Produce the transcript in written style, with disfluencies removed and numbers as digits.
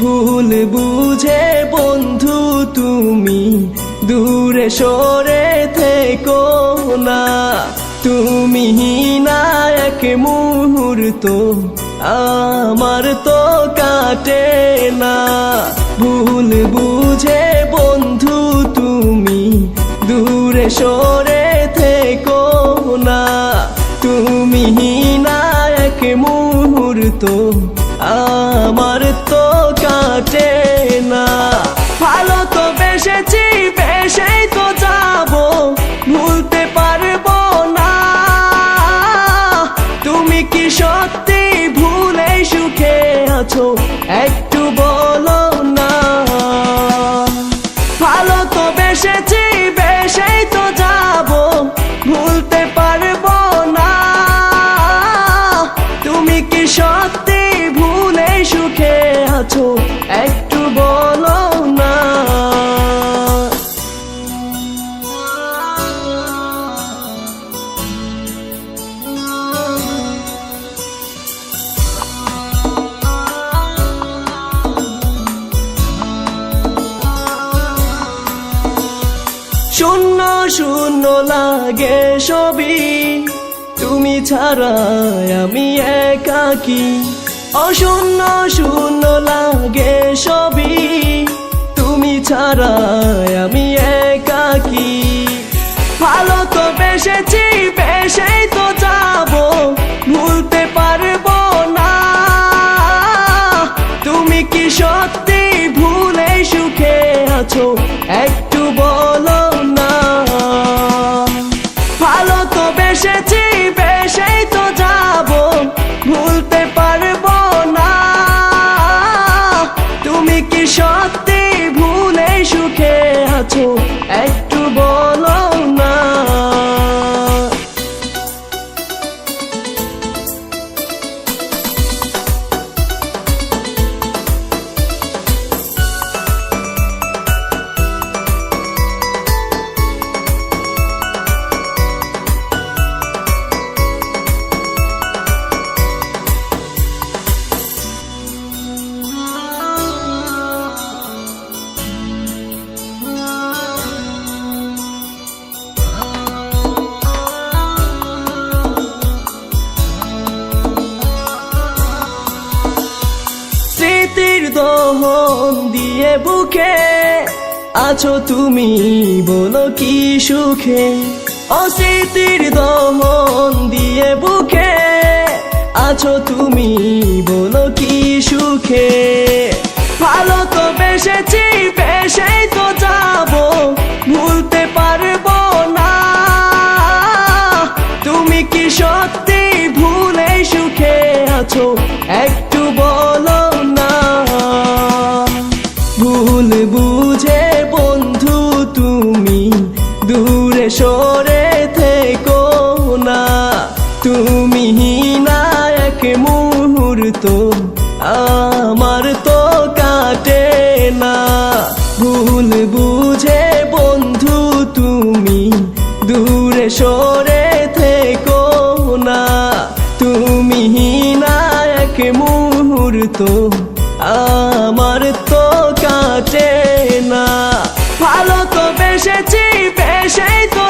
ভুল বুঝে বন্ধু তুমি দূরে সরে থেকো না। তুমি না এক মুহূর্ত আমার তো কাটে না। ভুল বুঝে বন্ধু তুমি দূরে সরে থেকো না। তুমি না এক মুহূর্ত আমার তো কাটে না। ভালো তো বেসেছি, বেসেই তো যাবো, ভুলতে পারবো না। তুমি কি সত্যি ভুলে সুখে আছো একটু বলো না। ভালো তো বেসেছি, বেসেই তো যাবো, ভুলতে পারবো না। তুমি কি সত্যি ভুলে সুখে আছো একটু বলো না। শূন্য শূন্য লাগে সবই, তুমি ছাড়া আমি একাকী। অশূন্য শূন্য লাগে সবই, তুমি ছাড়া আমি একাকী। ভালো তো বেসেছি, বেসেই তো যাবো, ভুলতে পারবো না। তুমি কি সত্যি ভুলে সুখে আছো একটু বলো না। ভালো তো বেসেছি, বেসেই তো যাবো, ভুলতে পারবো না। তুমি কি সত্যি ভুলে সুখে আছো একটু বলো না। স্মৃতির দহন দিয়ে বুকে আছো তুমি বলো কি সুখে। ও স্মৃতির দহন দিয়ে বুকে আছো তুমি বলো কি সুখে। ভালো তো বেসেছি, বেসেই তো যাবো, ভুলতে পারবো না। তুমি কি সত্যি ভুলে সুখে আছো একটু বলো না। ভুল বুঝে বন্ধু তুমি দূরে সরে থেকো না। তুমি না এক মুহূর্ত আমার তো কাটে না। ভুল বুঝে বন্ধু তুমি দূরে সরে থেকো না। তুমি না এক মুহূর্ত আমার তো কাটে না। ভালো তো বেসেছি, বেসেই তো